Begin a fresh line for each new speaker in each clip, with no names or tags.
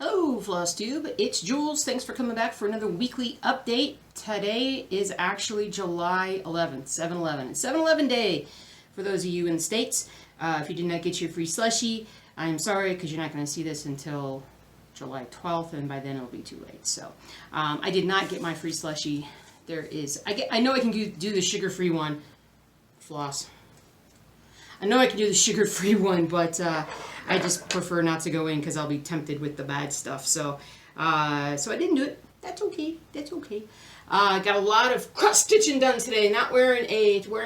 Hello, FlossTube. It's Jules. Thanks for coming back for another weekly update. Today is actually July 11th, 7/11. It's 7/11 day for those of you in the States. If you did not get your free slushie, I'm sorry because you're not going to see this until July 12th, and by then it'll be too late. So I did not get my free slushie. I know I can do the sugar-free one. Floss. I know I can do the sugar-free one, but I just prefer not to go in because I'll be tempted with the bad stuff. So I didn't do it. That's okay. That's okay. Got a lot of cross-stitching done today. Not wearing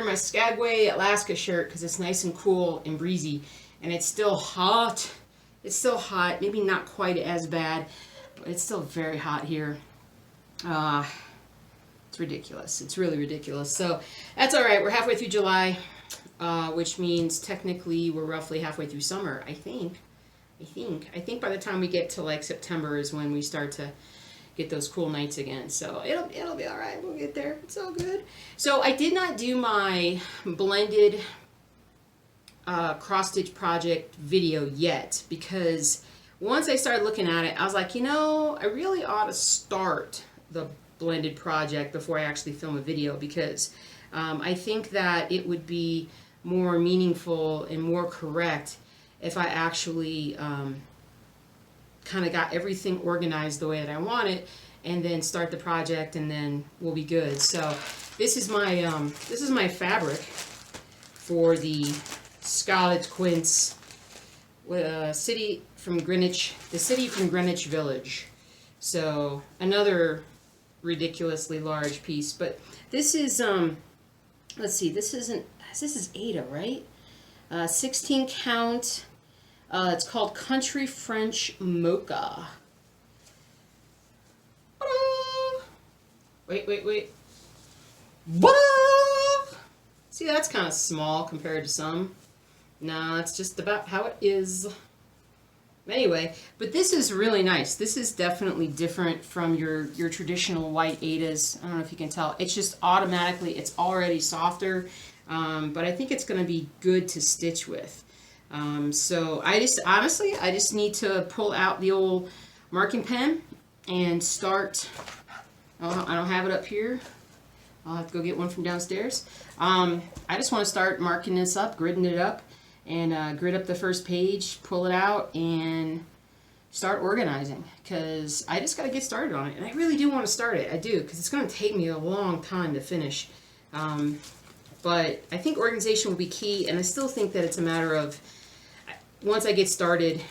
my Skagway Alaska shirt because it's nice and cool and breezy, and it's still hot. It's still hot. Maybe not quite as bad, but it's still very hot here. It's ridiculous. It's really ridiculous. So that's all right. We're halfway through July. Which means technically we're roughly halfway through summer, I think by the time we get to like September is when we start to get those cool nights again. So it'll be all right. We'll get there. It's all good. So I did not do my blended cross stitch project video yet because once I started looking at it, I was like, I really ought to start the blended project before I actually film a video because I think that it would be more meaningful and more correct if I actually kind of got everything organized the way that I want it and then start the project and then we'll be good. So this is my fabric for the Scarlet Quince city from Greenwich Village. So another ridiculously large piece, but this is let's see, this is Ada, right? 16 count. It's called Country French Mocha. Wait. See, that's kind of small compared to some. No, it's just about how it is. Anyway, but this is really nice. This is definitely different from your traditional white Adas. I don't know if you can tell. It's just automatically, it's already softer, but I think it's going to be good to stitch with. So I just need to pull out the old marking pen and start. Oh, I don't have it up here. I'll have to go get one from downstairs. I just want to start marking this up, gridding it up. And grid up the first page, pull it out, and start organizing. Because I just got to get started on it. And I really do want to start it. I do, because it's going to take me a long time to finish. But I think organization will be key. And I still think that it's a matter of, once I get started,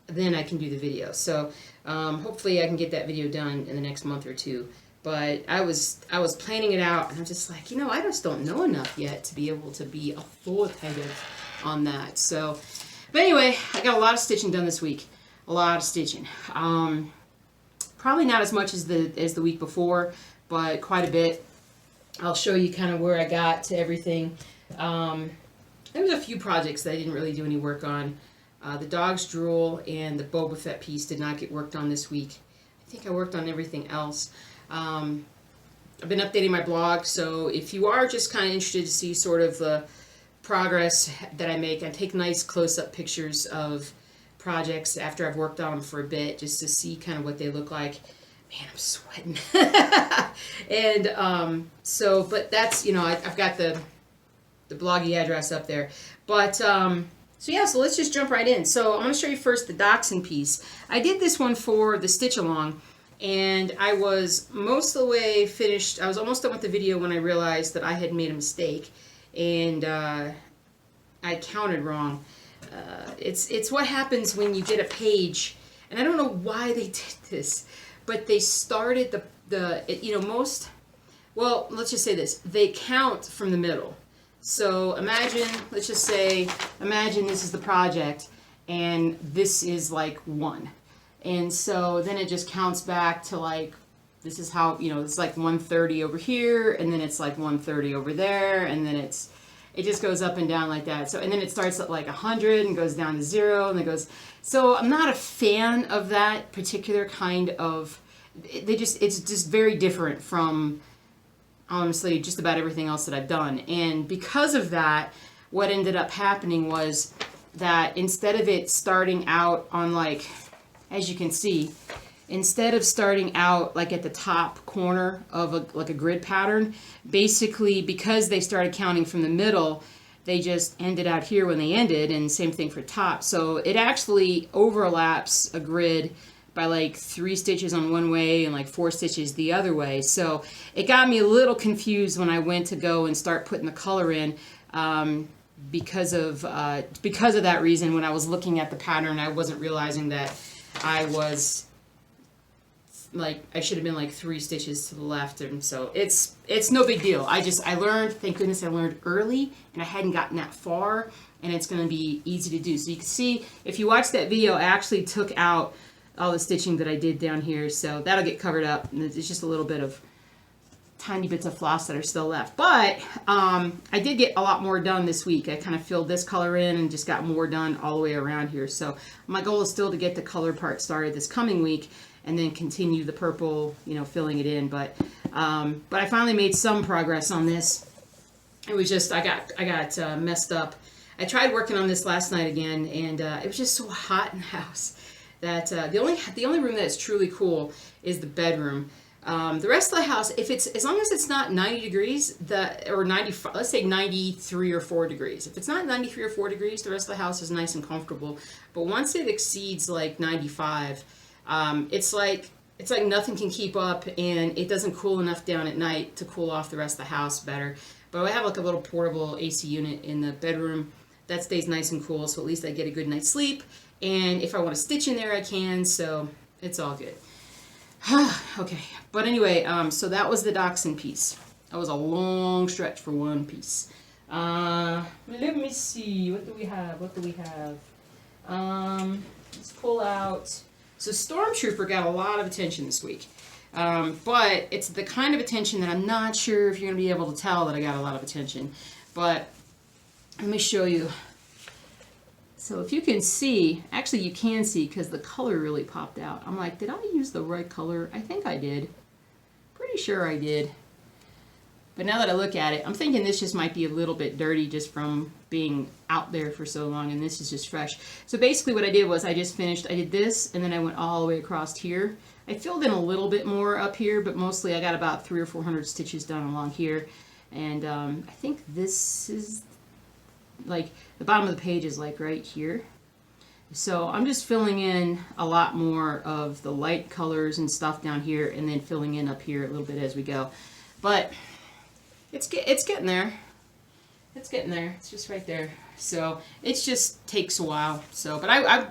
then I can do the video. So hopefully I can get that video done in the next month or two. But I was planning it out, and I'm just like, I just don't know enough yet to be able to be authoritative on that. So, but anyway, I got a lot of stitching done this week. A lot of stitching. Probably not as much as the week before, but quite a bit. I'll show you kind of where I got to everything. There was a few projects that I didn't really do any work on. The dog's drool and the Boba Fett piece did not get worked on this week. I think I worked on everything else. I've been updating my blog, so if you are just kind of interested to see sort of the progress that I make, I take nice close-up pictures of projects after I've worked on them for a bit, just to see kind of what they look like. Man, I'm sweating. And but that's, I've got the bloggy address up there. But so let's just jump right in. So I'm going to show you first the dachshund piece. I did this one for the stitch along. And I was most of the way finished. I was almost done with the video when I realized that I had made a mistake, and I counted wrong. It's what happens when you get a page, and I don't know why they did this, but they started well, let's just say this: they count from the middle. So imagine this is the project, and this is like 1. And so then it just counts back to like, this is how, it's like 130 over here, and then it's like 130 over there, and then it just goes up and down like that. So, and then it starts at like 100 and goes down to 0, and it goes, so I'm not a fan of that particular kind of, it's just very different from, honestly, just about everything else that I've done. And because of that, what ended up happening was that instead of it starting out on like as you can see, instead of starting out like at the top corner of a grid pattern, basically because they started counting from the middle, they just ended out here when they ended, and same thing for top. So it actually overlaps a grid by like 3 stitches on one way and like 4 stitches the other way. So it got me a little confused when I went to go and start putting the color in, because of that reason. When I was looking at the pattern, I wasn't realizing that I was like, I should have been like 3 stitches to the left. And so it's no big deal. I learned, thank goodness I learned early, and I hadn't gotten that far, and it's going to be easy to do. So you can see, if you watch that video, I actually took out all the stitching that I did down here, so that'll get covered up, and it's just a little bit of tiny bits of floss that are still left. But I did get a lot more done this week. I kind of filled this color in and just got more done all the way around here. So my goal is still to get the color part started this coming week, and then continue the purple, you know, filling it in. But I finally made some progress on this. It was just, I got messed up. I tried working on this last night again, and it was just so hot in the house that the only room that's truly cool is the bedroom. The rest of the house, as long as it's not 90 degrees, or 95, let's say 93 or 4 degrees. If it's not 93 or 4 degrees, the rest of the house is nice and comfortable. But once it exceeds like 95, it's like nothing can keep up, and it doesn't cool enough down at night to cool off the rest of the house better. But I have like a little portable AC unit in the bedroom that stays nice and cool, so at least I get a good night's sleep. And if I want to stitch in there, I can, so it's all good. Okay, but anyway, so that was the dachshund piece. That was a long stretch for one piece. Let me see, what do we have? Let's pull out. So Stormtrooper got a lot of attention this week, but it's the kind of attention that I'm not sure if you're going to be able to tell that I got a lot of attention. But let me show you. So if you can see, actually you can see because the color really popped out. I'm like, did I use the right color? I think I did. Pretty sure I did. But now that I look at it, I'm thinking this just might be a little bit dirty just from being out there for so long, and this is just fresh. So basically what I did was I did this, and then I went all the way across here. I filled in a little bit more up here, but mostly I got about 300 or 400 stitches done along here. And I think this is like the bottom of the page is like right here. So I'm just filling in a lot more of the light colors and stuff down here, and then filling in up here a little bit as we go. But it's getting there. It's getting there. It's just right there. So it just takes a while. So, but I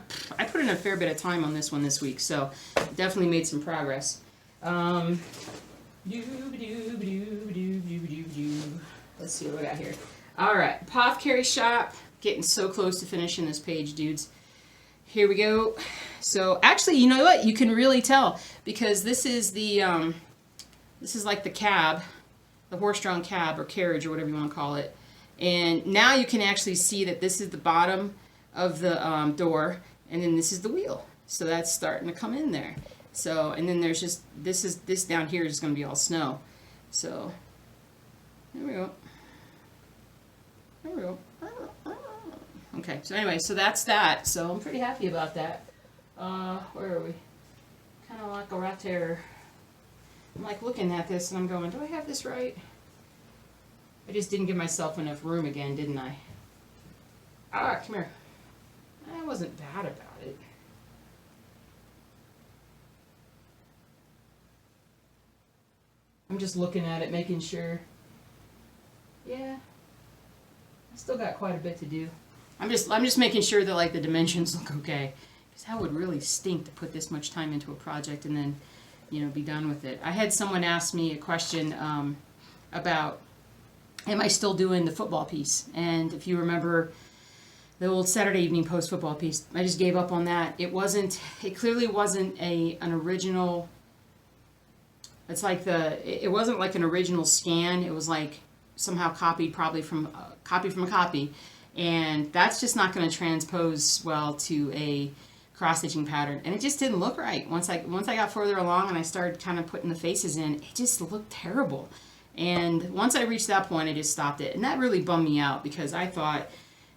put in a fair bit of time on this one this week, so definitely made some progress. Let's see what we got here. All right, Apothecary Shop. Getting so close to finishing this page, dudes. Here we go. So actually, you know what? You can really tell because this is the this is like the cab, the horse-drawn cab or carriage or whatever you want to call it. And now you can actually see that this is the bottom of the door, and then this is the wheel. So that's starting to come in there. So, and then there's just this down here is going to be all snow. So there we go. There we go. Okay, so anyway, so that's that. So I'm pretty happy about that. Where are we? Kind of like a rat terror. I'm like looking at this and I'm going, do I have this right? I just didn't give myself enough room again, didn't I? Ah, come here. I wasn't bad about it. I'm just looking at it, making sure. Yeah. I still got quite a bit to do. I'm just making sure that like the dimensions look okay. Because that would really stink to put this much time into a project and then, you know, be done with it. I had someone ask me a question about, am I still doing the football piece? And if you remember the old Saturday Evening Post football piece, I just gave up on that. It clearly wasn't an original, it's like it wasn't like an original scan. It was like somehow copied probably from a copy. And that's just not going to transpose well to a cross-stitching pattern. And it just didn't look right. Once I got further along and I started kind of putting the faces in, it just looked terrible. And once I reached that point, I just stopped it. And that really bummed me out because I thought,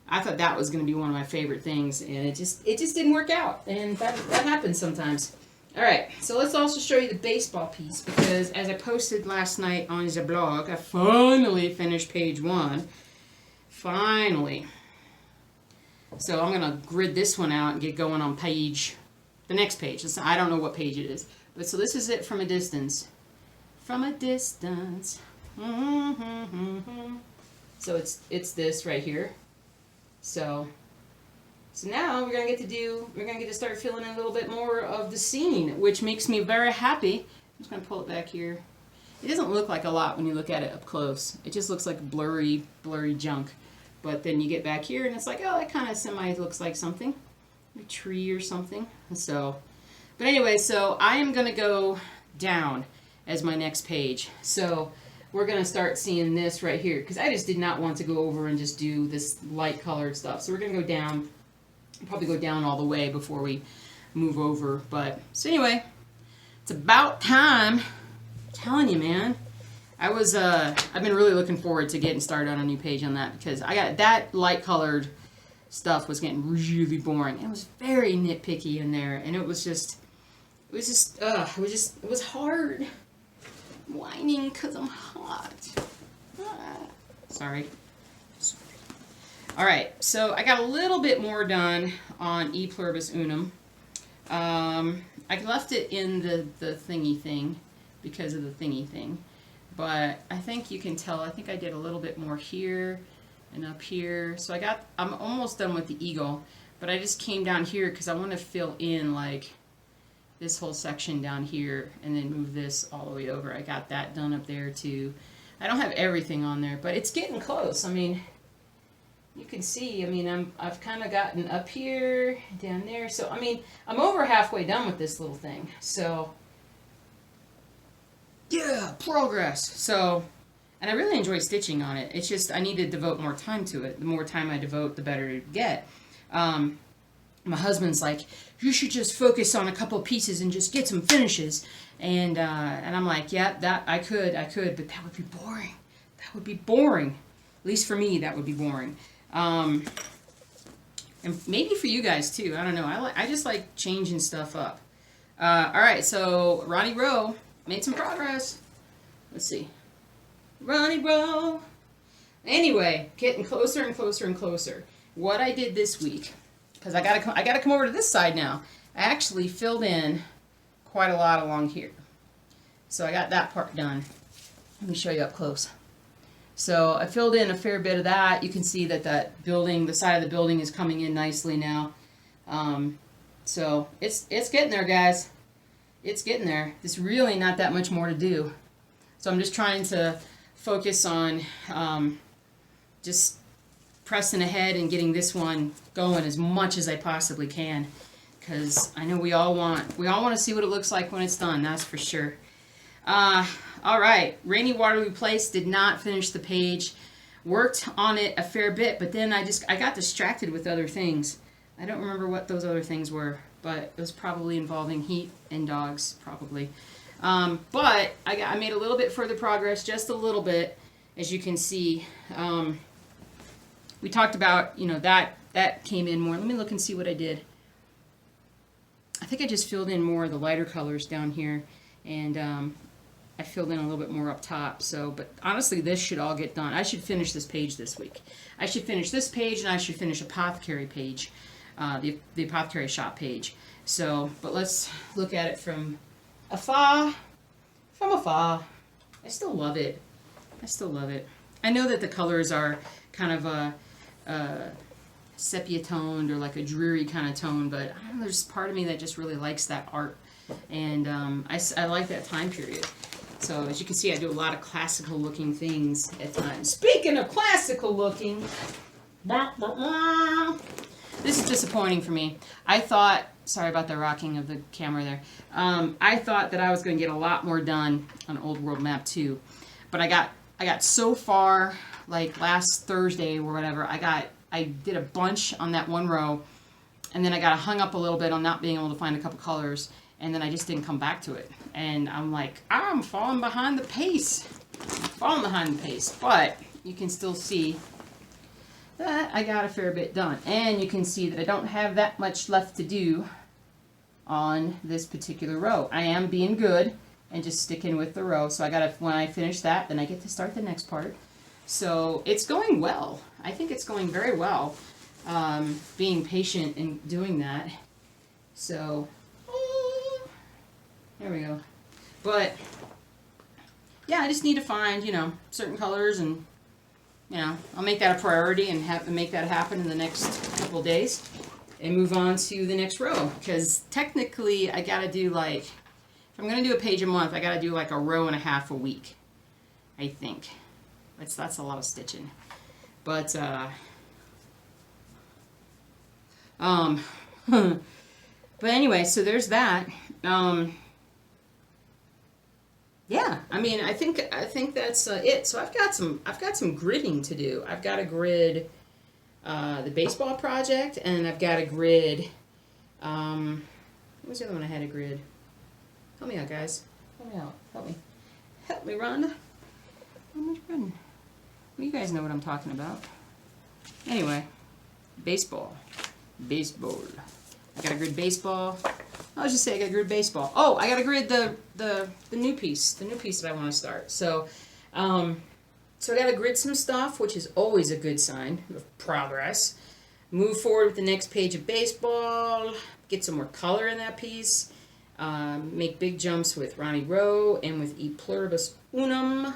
I thought that was going to be one of my favorite things, and it just didn't work out, and that happens sometimes. All right, so let's also show you the baseball piece, because as I posted last night on the blog, I finally finished page 1. Finally. So I'm going to grid this one out and get going on the next page. I don't know what page it is, but so this is it from a distance. From a distance. So it's this right here. So now we're gonna get to start filling in a little bit more of the scene, which makes me very happy. I'm just gonna pull it back here. It doesn't look like a lot when you look at it up close. It just looks like blurry junk. But then you get back here and it's like, oh, that kind of semi looks like something, a tree or something. So, but anyway, so I am gonna go down as my next page. So we're going to start seeing this right here, because I just did not want to go over and just do this light colored stuff. So we're going to go down, probably go down all the way before we move over. But so anyway, it's about time. I'm telling you, man. I've been really looking forward to getting started on a new page on that, because I got that light colored stuff was getting really boring. It was very nitpicky in there, and it was hard. Whining because I'm hot. Sorry. Alright, so I got a little bit more done on E Pluribus Unum. I left it in the thingy thing because of the thingy thing. But I think you can tell, I think I did a little bit more here and up here. So I'm almost done with the eagle, but I just came down here because I want to fill in like this whole section down here and then move this all the way over. I got that done up there too. I don't have everything on there, but it's getting close. I mean, you can see, I mean, I've kind of gotten up here, down there. So, I mean, I'm over halfway done with this little thing. So, yeah, progress. So, and I really enjoy stitching on it. It's just, I need to devote more time to it. The more time I devote, the better it get. My husband's like, you should just focus on a couple of pieces and just get some finishes. And I'm like, yeah, that I could, but that would be boring. That would be boring. At least for me, that would be boring. And maybe for you guys too. I don't know. I just like changing stuff up. All right, so Ronnie Rowe made some progress. Let's see. Ronnie Rowe. Anyway, getting closer and closer and closer. What I did this week, because I gotta come over to this side now. I actually filled in quite a lot along here. So I got that part done. Let me show you up close. So I filled in a fair bit of that. You can see that building, the side of the building is coming in nicely now. So it's getting there, guys. It's getting there. There's really not that much more to do. So I'm just trying to focus on just pressing ahead and getting this one going as much as I possibly can, because I know we all want to see what it looks like when it's done, that's for sure. All right, Rainy Waterloo Place, did not finish the page. Worked on it a fair bit, but then I got distracted with other things. I don't remember what those other things were, but it was probably involving heat and dogs, probably. But I made a little bit further progress, just a little bit, as you can see. We talked about, you know, that came in more. Let me look and see what I did. I think I just filled in more of the lighter colors down here, and I filled in a little bit more up top. So, but honestly, this should all get done. I should finish this page this week. I should finish this page, and I should finish Apothecary page, the Apothecary shop page. So, but let's look at it from afar. From afar. I still love it. I still love it. I know that the colors are kind of a sepia toned or like a dreary kind of tone, but I don't know, there's part of me that just really likes that art, and I like that time period. So as you can see, I do a lot of classical looking things at times. Speaking of classical looking, this is disappointing for me. I thought, sorry about the rocking of the camera there, I thought that I was going to get a lot more done on Old World Map 2, but I got so far, like last Thursday or whatever, I did a bunch on that one row, and then I got hung up a little bit on not being able to find a couple colors, and then I just didn't come back to it. And I'm like, I'm falling behind the pace. Falling behind the pace. But you can still see that I got a fair bit done. And you can see that I don't have that much left to do on this particular row. I am being good and just sticking with the row. So I gotta, when I finish that, then I get to start the next part. So it's going well. I think it's going very well, being patient and doing that. So there we go. But yeah, I just need to find, you know, certain colors, and you know, I'll make that a priority and have to make that happen in the next couple of days and move on to the next row. Because technically I gotta do like, if I'm gonna do a page a month, I gotta do like a row and a half a week, I think. That's a lot of stitching. But but anyway, so there's that. Yeah, I mean, I think that's it. So I've got some gridding to do. I've got to grid the baseball project, and I've got to grid. What was the other one I had to grid? Help me out, guys. Help me out. Help me, Rhonda. How much gridding? Well, you guys know what I'm talking about. Anyway, baseball. I got to grid baseball. I'll just say I got to grid baseball. Oh, I got to grid the new piece. The new piece that I want to start. So, so I got to grid some stuff, which is always a good sign of progress. Move forward with the next page of baseball. Get some more color in that piece. Make big jumps with Ronnie Rowe and with E Pluribus Unum.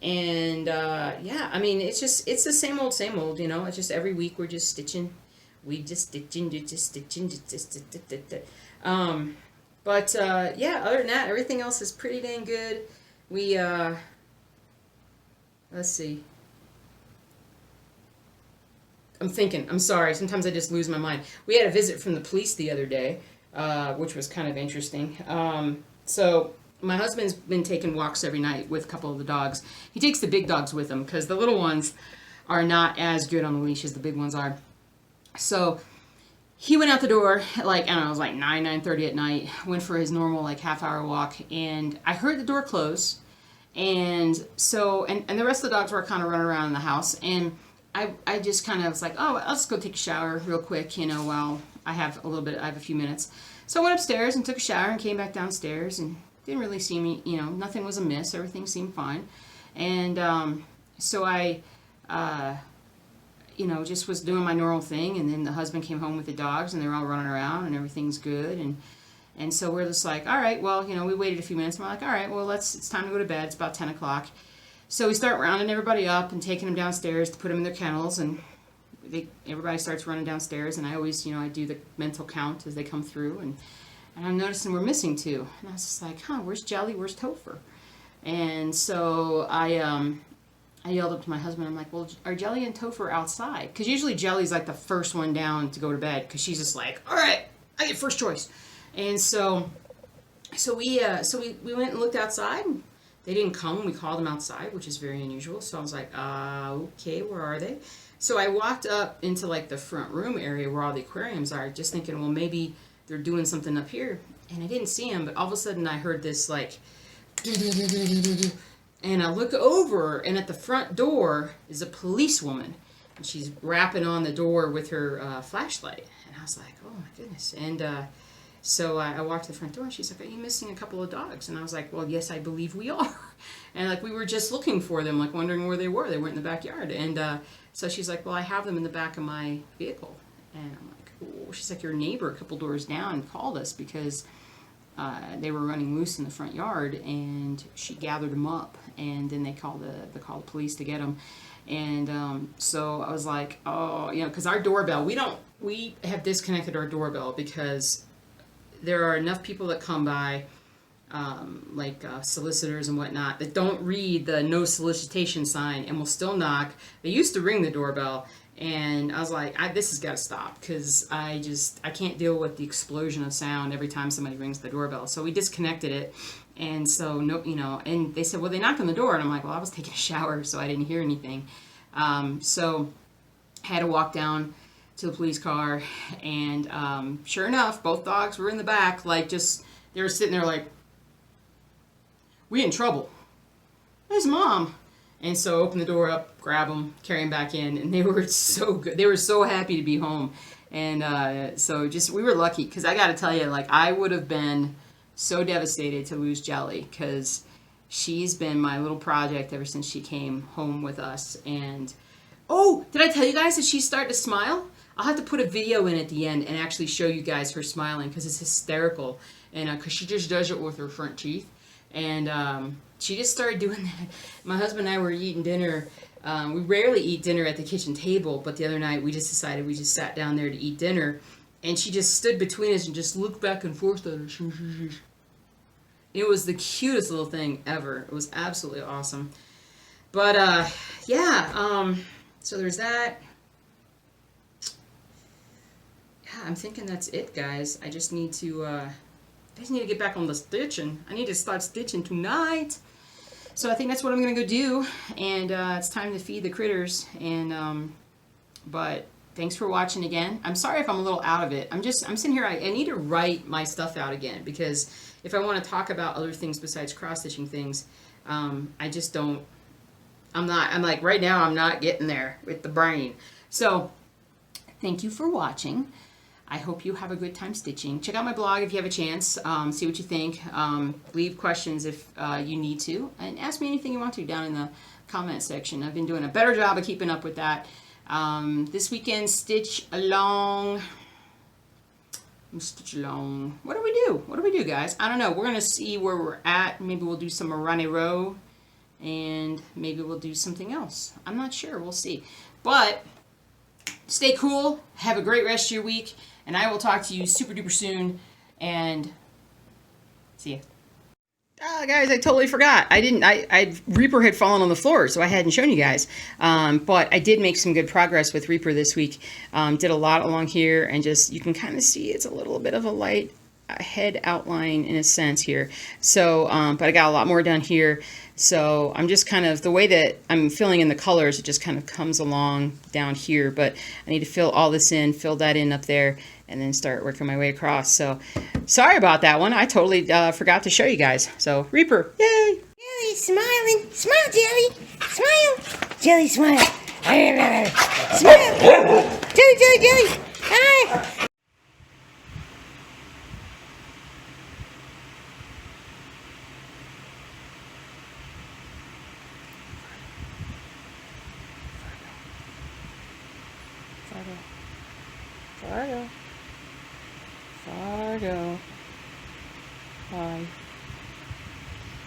And yeah, I mean, it's the same old, you know. It's just every week we're just stitching. But yeah, other than that, everything else is pretty dang good. We let's see. I'm sorry, sometimes I just lose my mind. We had a visit from the police the other day, which was kind of interesting. So my husband's been taking walks every night with a couple of the dogs. He takes the big dogs with him because the little ones are not as good on the leash as the big ones are. So he went out the door at like, I don't know, it was like 9:30 at night, went for his normal like half-hour walk, and I heard the door close, and so, and the rest of the dogs were kind of running around in the house, and I just kind of was like, oh, I'll just go take a shower real quick, you know, while I have a few minutes. So I went upstairs and took a shower and came back downstairs, and didn't really see me, you know, nothing was amiss, everything seemed fine, and so I, you know, just was doing my normal thing, and then the husband came home with the dogs, and they're all running around, and everything's good, and so we're just like, all right, well, you know, we waited a few minutes, and we're like, all right, well, it's time to go to bed. It's about 10 o'clock. So we start rounding everybody up and taking them downstairs to put them in their kennels, and everybody starts running downstairs, and I always, you know, I do the mental count as they come through, and I'm noticing we're missing two, and I was just like, huh, where's Jelly, where's Topher? And so I yelled up to my husband, I'm like, well, are Jelly and Topher outside? Because usually Jelly's like the first one down to go to bed, because she's just like, all right, I get first choice. And so we went and looked outside, and they didn't come. We called them outside, which is very unusual. So I was like, okay, where are they? So I walked up into like the front room area where all the aquariums are, just thinking, well, maybe they're doing something up here. And I didn't see them, but all of a sudden I heard this like, and I look over, and at the front door is a policewoman, and she's rapping on the door with her flashlight. And I was like, oh my goodness. And so I walked to the front door, and she's like, are you missing a couple of dogs? And I was like, well, yes, I believe we are. And like, we were just looking for them, like wondering where they were. They weren't in the backyard. And so she's like, well, I have them in the back of my vehicle. And I'm like, oh. She's like, your neighbor a couple doors down called us because they were running loose in the front yard, and she gathered them up, and then they called the police to get them. And so I was like, oh, you know, because our doorbell, we have disconnected our doorbell because there are enough people that come by, like solicitors and whatnot, that don't read the no solicitation sign and will still knock. They used to ring the doorbell, and I was like, this has got to stop, because I can't deal with the explosion of sound every time somebody rings the doorbell. So we disconnected it, and so no, you know. And they said, well, they knocked on the door, and I'm like, well, I was taking a shower, so I didn't hear anything. So I had to walk down to the police car, and sure enough, both dogs were in the back, like just, they were sitting there like, we in trouble. Where's Mom? And so open the door up, grab them, carry them back in, and they were so good. They were so happy to be home. And so just, we were lucky, because I got to tell you, like, I would have been so devastated to lose Jelly, because she's been my little project ever since she came home with us. And, oh, did I tell you guys that she's starting to smile? I'll have to put a video in at the end and actually show you guys her smiling, because it's hysterical. And because she just does it with her front teeth. And she just started doing that. My husband and I were eating dinner. We rarely eat dinner at the kitchen table, but the other night we just decided we just sat down there to eat dinner. And she just stood between us and just looked back and forth at us. It was the cutest little thing ever. It was absolutely awesome. But yeah, so there's that. Yeah, I'm thinking that's it, guys. I just need to get back on the stitching. I need to start stitching tonight. So I think that's what I'm gonna go do. And it's time to feed the critters. And but thanks for watching again. I'm sorry if I'm a little out of it. I'm sitting here. I need to write my stuff out again, because if I want to talk about other things besides cross stitching things, I just don't. I'm like right now. I'm not getting there with the brain. So thank you for watching. I hope you have a good time stitching. Check out my blog if you have a chance. See what you think. Leave questions if you need to. And ask me anything you want to down in the comment section. I've been doing a better job of keeping up with that. This weekend, stitch along. Stitch along. What do we do? What do we do, guys? I don't know. We're going to see where we're at. Maybe we'll do some Marani row. And maybe we'll do something else. I'm not sure. We'll see. But stay cool. Have a great rest of your week. And I will talk to you super duper soon. And see ya. Oh, guys, I totally forgot. Reaper had fallen on the floor, so I hadn't shown you guys. But I did make some good progress with Reaper this week. Did a lot along here, and just, you can kind of see it's a little bit of a light head outline in a sense here. So, but I got a lot more down here. So I'm just kind of, the way that I'm filling in the colors, it just kind of comes along down here. But I need to fill all this in, fill that in up there, and then start working my way across. So sorry about that one. I totally forgot to show you guys. So Reaper, yay!
Jelly's smiling. Smile, Jelly. Smile. Jelly, smile. Smile. Jelly, Jelly, Jelly. Hi.
Fargo. Fargo. Hi.